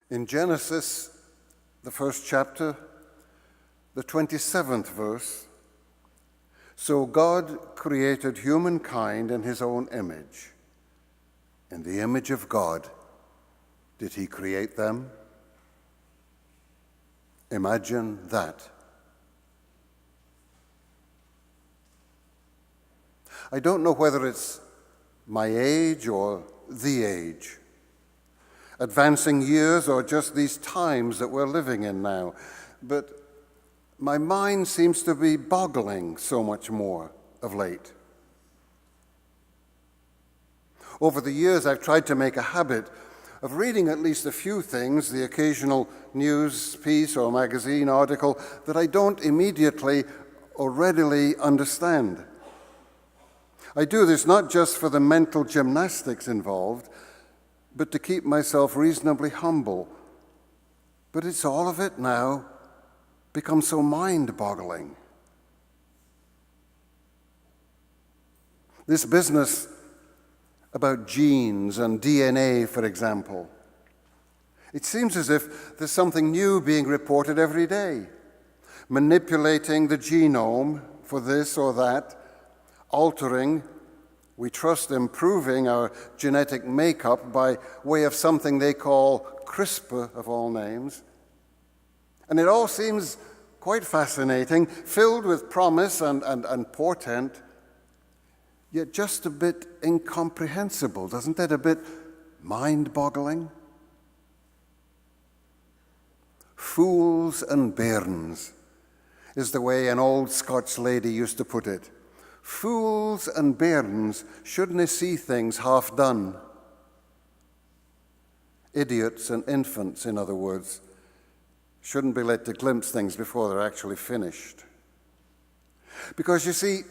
In Genesis, the first chapter, the 27th verse, so God created humankind in his own image. In the image of God did he create them. Imagine that. I don't know whether it's my age or the age, advancing years or just these times that we're living in now, but my mind seems to be boggling so much more of late. Over the years, I've tried to make a habit of reading at least a few things, the occasional news piece or magazine article, that I don't immediately or readily understand. I do this not just for the mental gymnastics involved, but to keep myself reasonably humble. But it's all of it now become so mind-boggling. This business about genes and DNA, for example, it seems as if there's something new being reported every day, manipulating the genome for this or that, altering, we trust improving our genetic makeup by way of something they call CRISPR, of all names. And it all seems quite fascinating, filled with promise and portent, yet just a bit incomprehensible, doesn't it? A bit mind-boggling. Fools and bairns is the way an old Scotch lady used to put it. Fools and bairns shouldn't see things half done. Idiots and infants, in other words, shouldn't be let to glimpse things before they're actually finished. Because you see,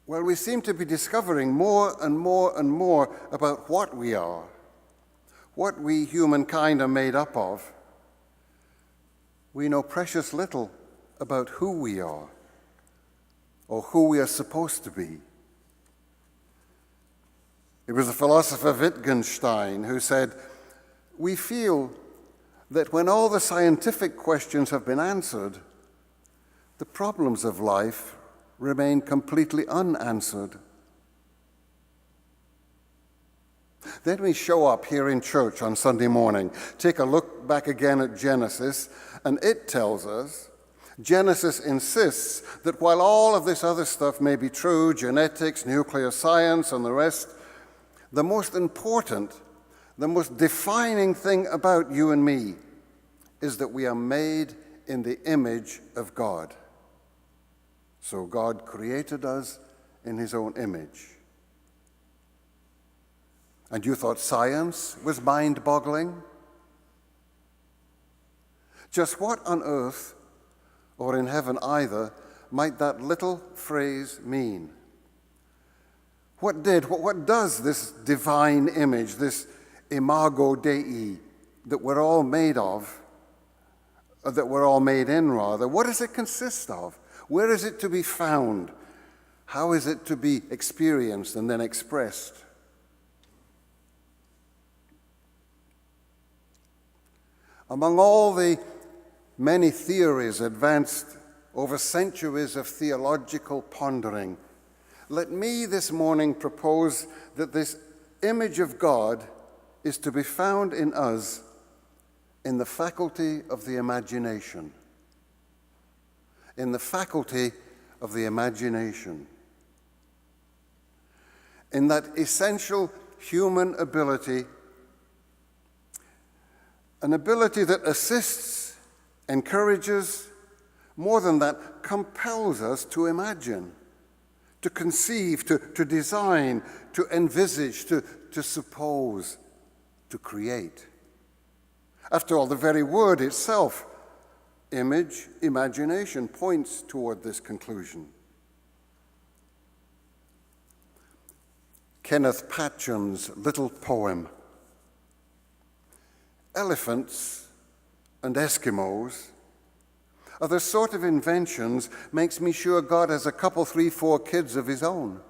well, we seem to be discovering more and more and more about what we are, what we humankind are made up of. We know precious little about who we are or who we are supposed to be. It was the philosopher Wittgenstein who said, "We feel that when all the scientific questions have been answered, the problems of life remain completely unanswered." Then we show up here in church on Sunday morning, take a look back again at Genesis, and it tells us, Genesis insists that while all of this other stuff may be true, genetics, nuclear science, and the rest, the most important, the most defining thing about you and me is that we are made in the image of God. So God created us in his own image. And you thought science was mind-boggling? Just what on earth, or in heaven either, might that little phrase mean? What does this divine image, this imago Dei that we're all made of, that we're all made in rather, what does it consist of? Where is it to be found? How is it to be experienced and then expressed? Among all the many theories advanced over centuries of theological pondering, let me this morning propose that this image of God is to be found in us in the faculty of the imagination. In the faculty of the imagination. In that essential human ability, an ability that assists, encourages, more than that, compels us to imagine, to conceive, to design, to envisage, to suppose, to create. After all, the very word itself, image, imagination, points toward this conclusion. Kenneth Patchen's little poem, Elephants and Eskimos, are the sort of inventions makes me sure God has a couple, 3, 4 kids of his own.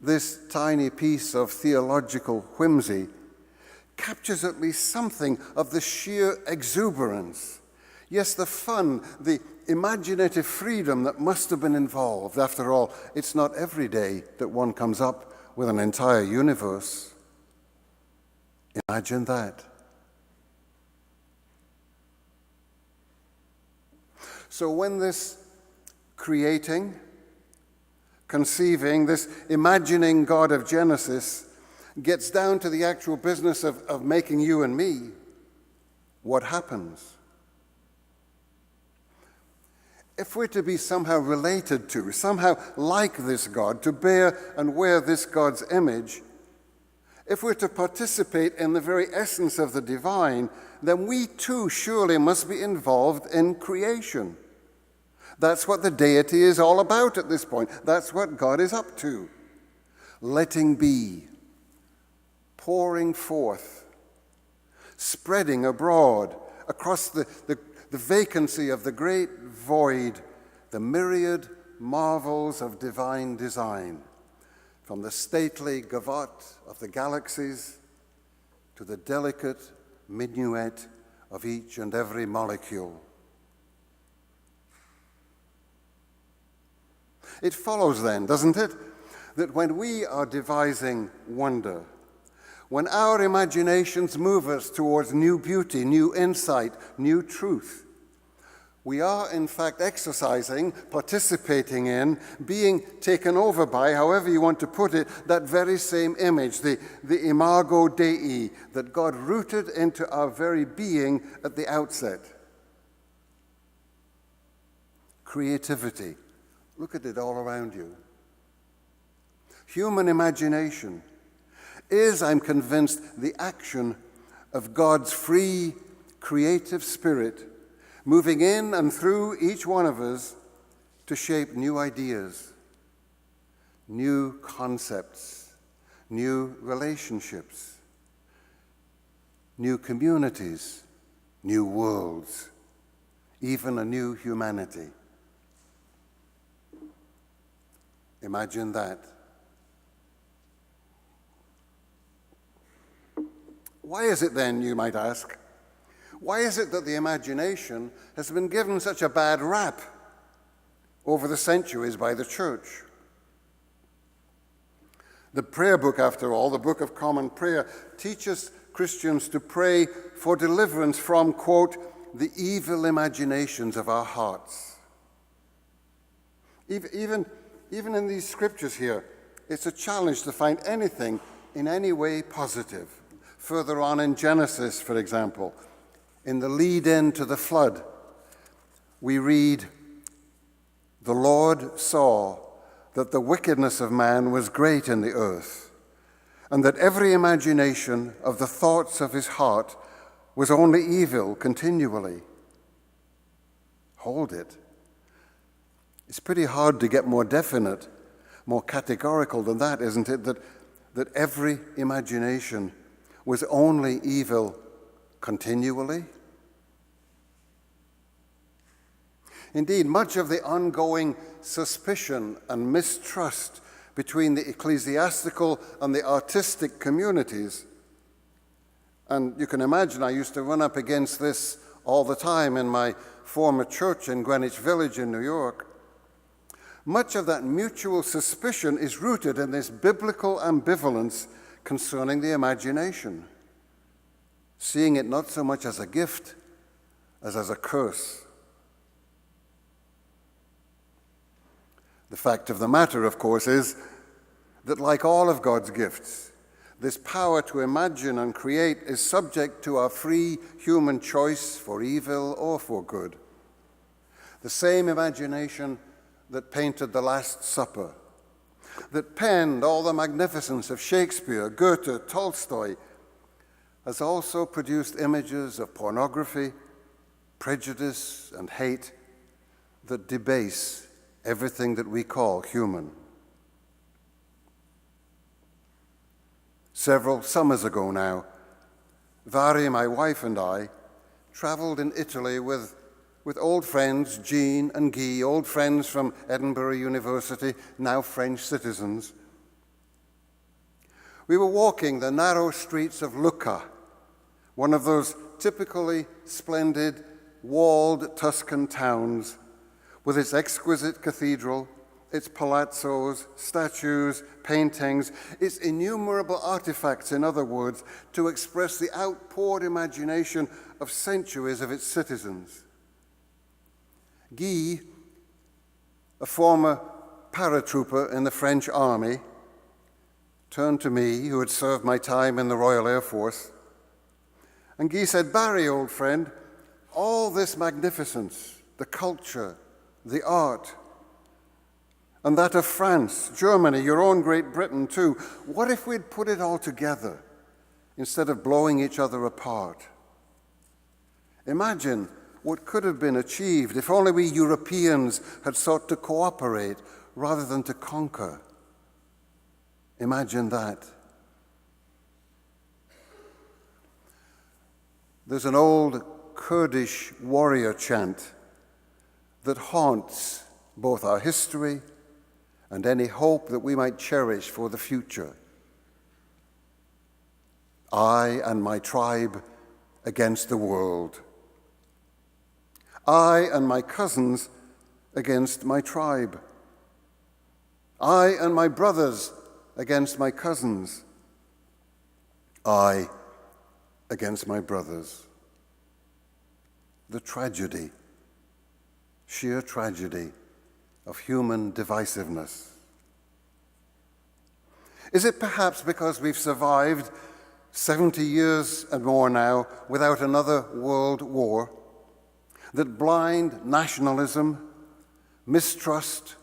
This tiny piece of theological whimsy captures at least something of the sheer exuberance. Yes, the fun, the imaginative freedom that must have been involved. After all, it's not every day that one comes up with an entire universe. Imagine that. So when this creating, conceiving, this imagining God of Genesis gets down to the actual business of making you and me, what happens? If we're to be somehow related to, somehow like this God, to bear and wear this God's image, if we're to participate in the very essence of the divine, then we too surely must be involved in creation. That's what the deity is all about at this point. That's what God is up to. Letting be, pouring forth, spreading abroad across the vacancy of the great void, the myriad marvels of divine design, from the stately gavotte of the galaxies to the delicate minuet of each and every molecule. It follows then, doesn't it, that when we are devising wonder, when our imaginations move us towards new beauty, new insight, new truth, we are in fact exercising, participating in, being taken over by, however you want to put it, that very same image, the imago Dei, that God rooted into our very being at the outset. Creativity. Look at it all around you. Human imagination is, I'm convinced, the action of God's free, creative spirit moving in and through each one of us to shape new ideas, new concepts, new relationships, new communities, new worlds, even a new humanity. Imagine that. Why is it then, you might ask, why is it that the imagination has been given such a bad rap over the centuries by the church? The prayer book, after all, the Book of Common Prayer, teaches Christians to pray for deliverance from, quote, the evil imaginations of our hearts. Even in these scriptures here, it's a challenge to find anything in any way positive. Further on in Genesis, for example, in the lead-in to the flood, we read, "The Lord saw that the wickedness of man was great in the earth, and that every imagination of the thoughts of his heart was only evil continually." Hold it. It's pretty hard to get more definite, more categorical than that, isn't it? That every imagination was only evil continually. Indeed, much of the ongoing suspicion and mistrust between the ecclesiastical and the artistic communities, and you can imagine I used to run up against this all the time in my former church in Greenwich Village in New York. Much of that mutual suspicion is rooted in this biblical ambivalence concerning the imagination, seeing it not so much as a gift as a curse. The fact of the matter, of course, is that like all of God's gifts, this power to imagine and create is subject to our free human choice for evil or for good. The same imagination that painted the Last Supper, that penned all the magnificence of Shakespeare, Goethe, Tolstoy, has also produced images of pornography, prejudice, and hate that debase everything that we call human. Several summers ago now, Barrie, my wife, and I traveled in Italy with old friends, Jean and Guy, old friends from Edinburgh University, now French citizens. We were walking the narrow streets of Lucca, one of those typically splendid, walled Tuscan towns with its exquisite cathedral, its palazzos, statues, paintings, its innumerable artifacts, in other words, to express the outpoured imagination of centuries of its citizens. Guy, a former paratrooper in the French army, turned to me, who had served my time in the Royal Air Force, and Guy said, "Barrie, old friend, all this magnificence, the culture, the art, and that of France, Germany, your own Great Britain too, what if we'd put it all together instead of blowing each other apart? Imagine what could have been achieved if only we Europeans had sought to cooperate rather than to conquer. Imagine that." There's an old Kurdish warrior chant that haunts both our history and any hope that we might cherish for the future. I and my tribe against the world. I and my cousins against my tribe. I and my brothers against my cousins. I against my brothers. The tragedy, sheer tragedy of human divisiveness. Is it perhaps because we've survived 70 years and more now without another world war that blind nationalism, mistrust,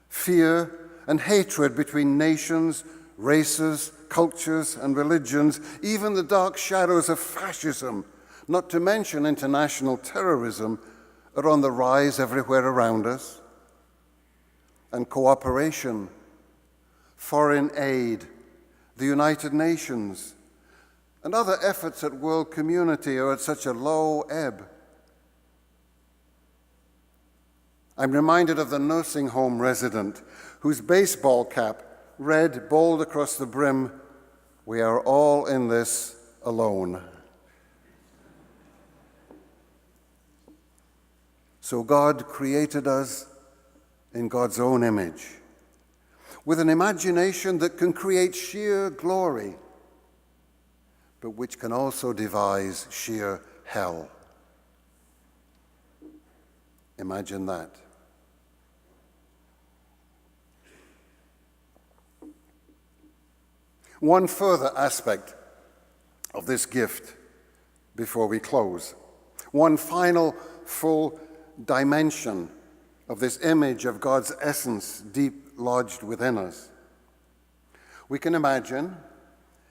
fear, and hatred between nations, races, cultures, and religions, even the dark shadows of fascism, not to mention international terrorism, are on the rise everywhere around us? And cooperation, foreign aid, the United Nations, and other efforts at world community are at such a low ebb. I'm reminded of the nursing home resident whose baseball cap read bold across the brim, "We are all in this alone." So God created us in God's own image, with an imagination that can create sheer glory, but which can also devise sheer hell. Imagine that. One further aspect of this gift before we close. One final full dimension of this image of God's essence deep lodged within us. We can imagine,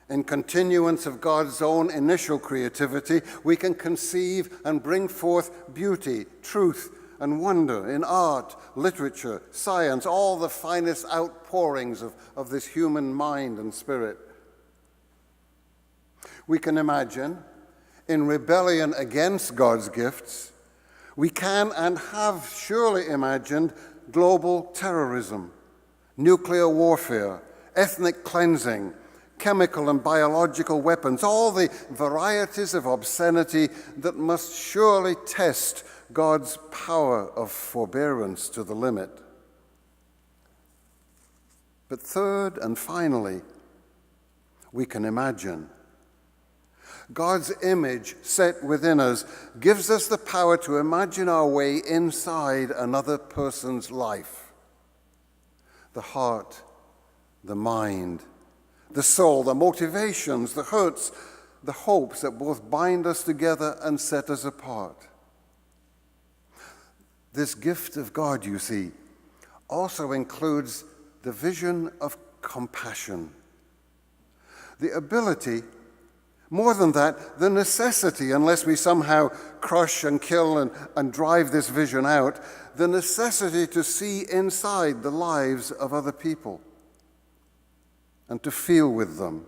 in continuance of God's own initial creativity, we can conceive and bring forth beauty, truth, and wonder in art, literature, science, all the finest outpourings of this human mind and spirit. We can imagine, in rebellion against God's gifts, we can and have surely imagined global terrorism, nuclear warfare, ethnic cleansing, chemical and biological weapons, all the varieties of obscenity that must surely test God's power of forbearance to the limit. But third and finally, we can imagine. God's image set within us gives us the power to imagine our way inside another person's life. The heart, the mind, the soul, the motivations, the hurts, the hopes that both bind us together and set us apart. This gift of God, you see, also includes the vision of compassion, the ability, more than that, the necessity, unless we somehow crush and kill and drive this vision out, the necessity to see inside the lives of other people and to feel with them.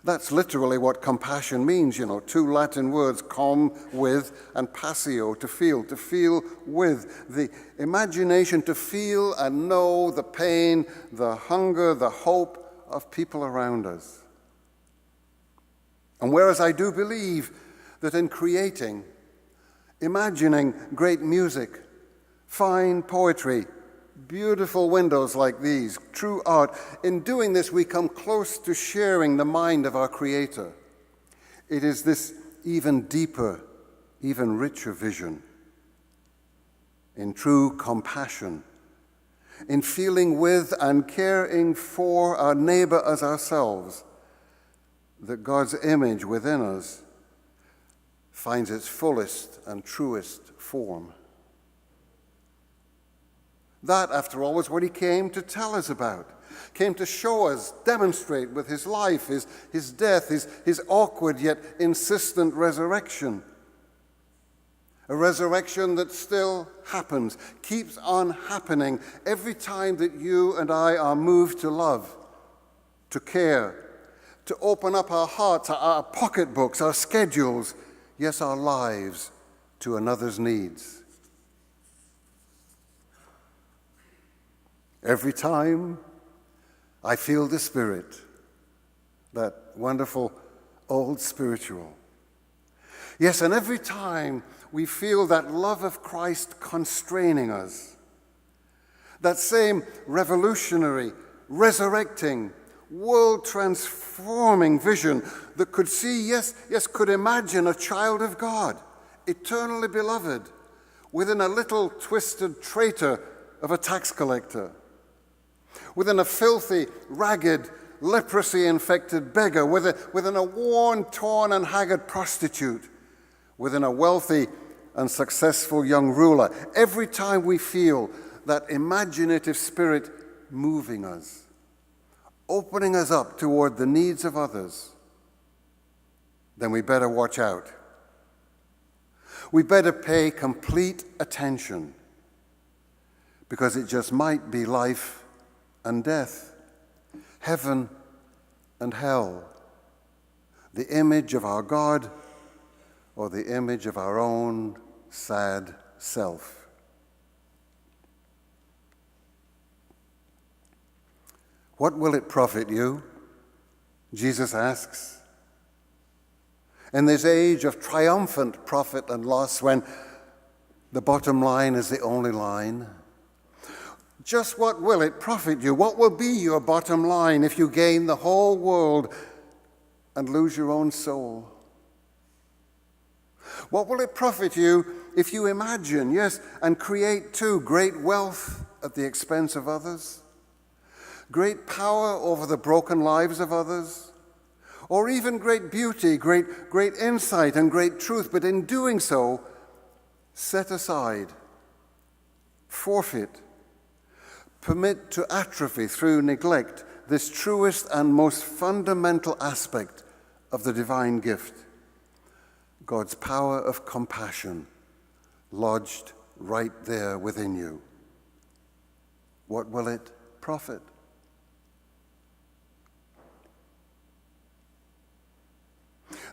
That's literally what compassion means, two Latin words, com, with, and passio, to feel with. The imagination to feel and know the pain, the hunger, the hope of people around us. And whereas I do believe that in creating, imagining great music, fine poetry, beautiful windows like these, true art, in doing this we come close to sharing the mind of our Creator. It is this even deeper, even richer vision in true compassion, in feeling with and caring for our neighbor as ourselves, that God's image within us finds its fullest and truest form. That, after all, was what he came to tell us about, came to show us, demonstrate with his life, his death, his awkward yet insistent resurrection. A resurrection that still happens, keeps on happening every time that you and I are moved to love, to care, to open up our hearts, our pocketbooks, our schedules, yes, our lives to another's needs. Every time I feel the Spirit, that wonderful old spiritual. Yes, and every time we feel that love of Christ constraining us, that same revolutionary, resurrecting, world-transforming vision that could see, yes, could imagine a child of God, eternally beloved, within a little twisted traitor of a tax collector, within a filthy, ragged, leprosy-infected beggar, within a worn, torn, and haggard prostitute, within a wealthy and successful young ruler. Every time we feel that imaginative spirit moving us, opening us up toward the needs of others, then we better watch out. We better pay complete attention, because it just might be life and death, heaven and hell, the image of our God or the image of our own sad self. What will it profit you? Jesus asks. In this age of triumphant profit and loss, when the bottom line is the only line, just what will it profit you? What will be your bottom line if you gain the whole world and lose your own soul? What will it profit you if you imagine, yes, and create too, great wealth at the expense of others, great power over the broken lives of others, or even great beauty, great insight and great truth, but in doing so, set aside, forfeit, permit to atrophy through neglect this truest and most fundamental aspect of the divine gift, God's power of compassion lodged right there within you? What will it profit?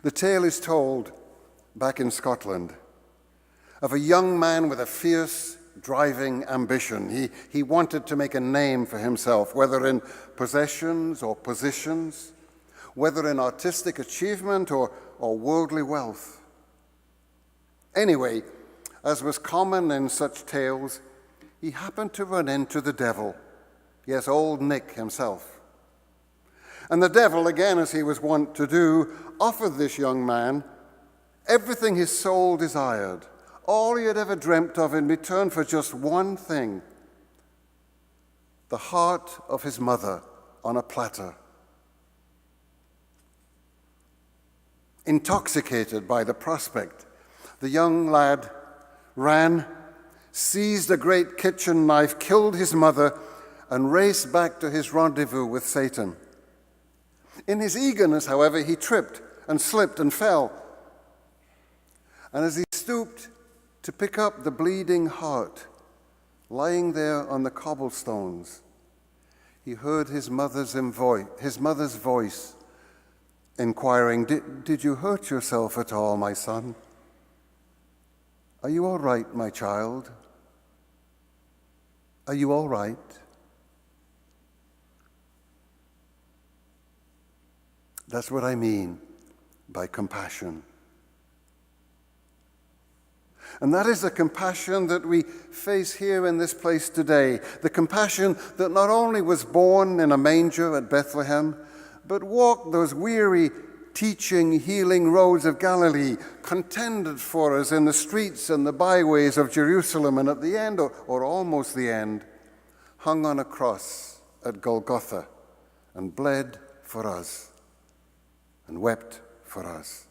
The tale is told back in Scotland of a young man with a fierce, driving ambition. He wanted to make a name for himself, whether in possessions or positions, whether in artistic achievement or worldly wealth. Anyway, as was common in such tales, he happened to run into the devil. Yes, old Nick himself. And the devil, again, as he was wont to do, offered this young man everything his soul desired, all he had ever dreamt of, in return for just one thing: the heart of his mother on a platter. Intoxicated by the prospect, the young lad ran, seized a great kitchen knife, killed his mother, and raced back to his rendezvous with Satan. In his eagerness, however, he tripped and slipped and fell. And as he stooped to pick up the bleeding heart lying there on the cobblestones, he heard his mother's voice inquiring, Did you hurt yourself at all, my son? Are you all right, my child? Are you all right? That's what I mean by compassion. And that is the compassion that we face here in this place today. The compassion that not only was born in a manger at Bethlehem, but walked those weary, teaching, healing roads of Galilee, contended for us in the streets and the byways of Jerusalem, and at the end, or almost the end, hung on a cross at Golgotha and bled for us and wept for us,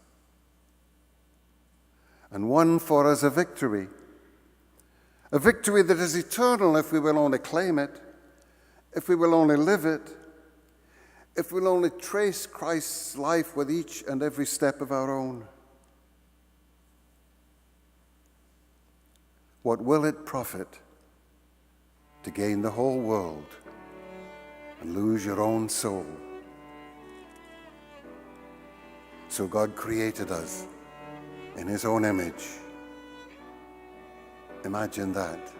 and won for us a victory that is eternal if we will only claim it, if we will only live it, if we'll only trace Christ's life with each and every step of our own. What will it profit to gain the whole world and lose your own soul? So God created us in his own image. Imagine that.